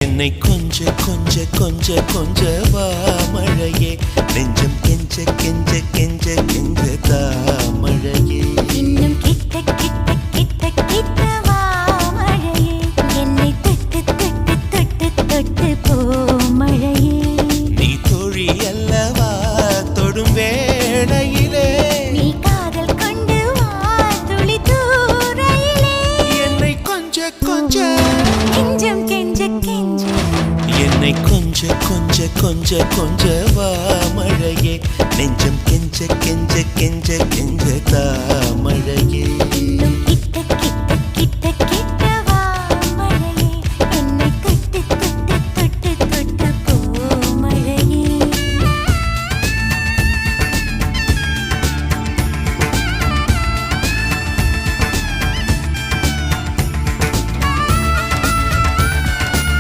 என்னை கொஞ்ச கொஞ்ச கொஞ்ச கொஞ்ச வா மழையே நெஞ்சம் கெஞ்ச கெஞ்ச கெஞ்ச கெஞ்ச தா மழையே இன்னும் கிட்ட கிட்ட கிட்ட கிட்ட வா மழையே என்னை தொட்டு தொட்டு தொட்டு தொட்டு போ மழையே நீ தோழி அல்லவா தொடும் வேளையிலே நீ காதல் கொண்டு வா துளி தூரையிலே என்னை கொஞ்ச கொஞ்ச கெஞ்சம் கெஞ்ச கெஞ்ச என்னை கொஞ்ச கொஞ்ச கொஞ்ச கொஞ்ச வா மழையே நெஞ்சம் கெஞ்ச கெஞ்ச கெஞ்ச கெஞ்ச தா மழையே